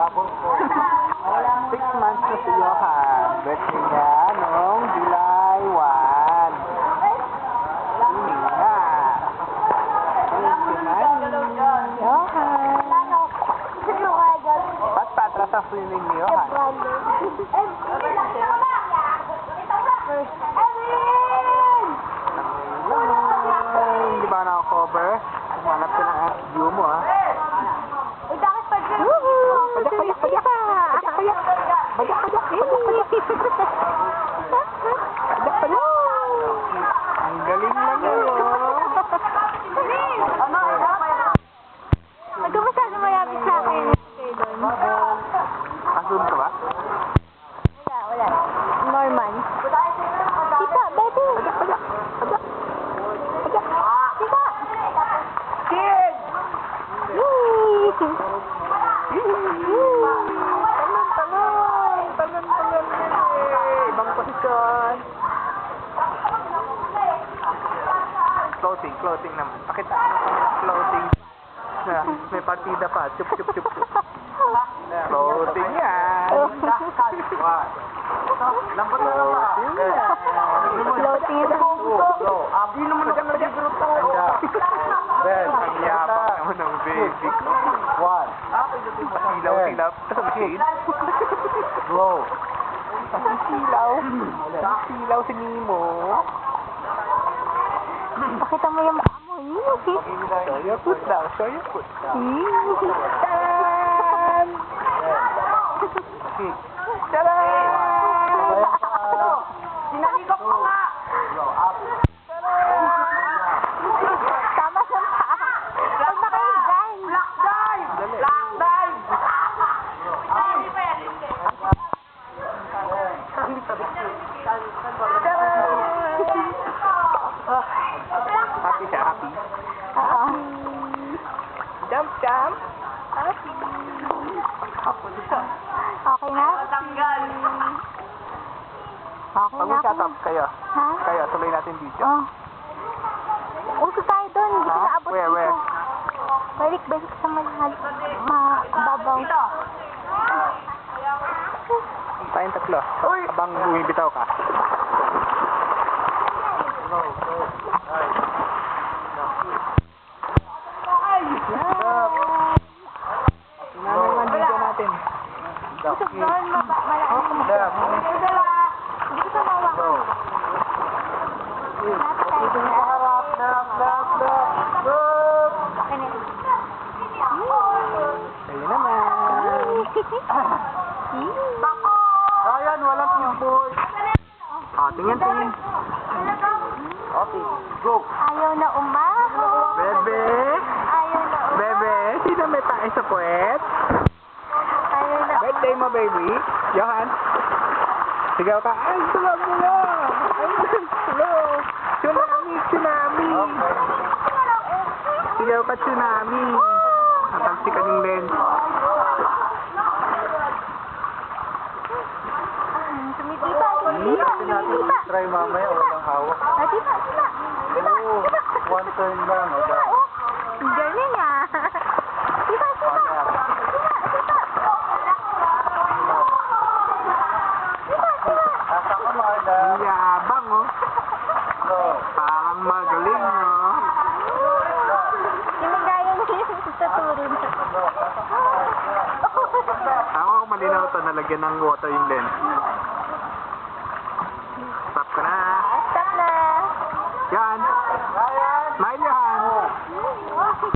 6 months na si Johan. Birthday niya noong July 1. Hindi nga. Johan. Ba't patras ang swimming ni Johan? Hindi ba naka-cover? Kumanap ka ng view mo, ha? Padyak. Ang galing lang yun. Huwag ka masyado mayabit sa akin. Kasun ka ba? Wala. Norman. Tita, baby. Tita. Kid! Talon. Ibang posisyon. Closing naman. Pakita mo kami closing. May partida pa. Chup. Closing yan. Lambat na lang ba? Floating ito. Hindi naman na kami nag-group to. Ben, ang yabang naman ng baby ko. Silaw. Sa machine. Bro. Silaw si Nemo. Pakita mo yung mukha mo. Show your foot daw. Taran! Sinalikop mo nga! Tama sa mukha. Huwag makahigan. Black dive! Happy siya, happy. Oo. Jump. Okay na? Okay na Mag-shut up kayo. Ha? Kayo, tuloy natin video. Oh. Uso tayo doon. Hindi ko naabot Where? dito. Balik sa mababaw. Tayong tatlo. Habang bumibitaw ka. Naman video natin. Usok doon. Malaki. Hindi ko tumawa. Ayun naman. Ryan, walang keyboard. Tingin. Okay, go. Ayaw na umahon. Bebe. Ayaw na umahon. Bebe, sino may tayo sa puwet? Ayaw na Birthday mo, baby. Johan. Sigaw ka. Ay, tulog mo na. Ay, tulog. Tsunami. Sigaw ka, tsunami. Natalsikan yung lens. Tumipipa. Try mamaya, walang hawak. Tipa. Oo, one turn lang. Galing ah. Tipa. Ang yabang, oh. Parang magaling, oh. Sinigaya niya yung tuturin. Ako malinaw to, nalagyan ng water yung lens.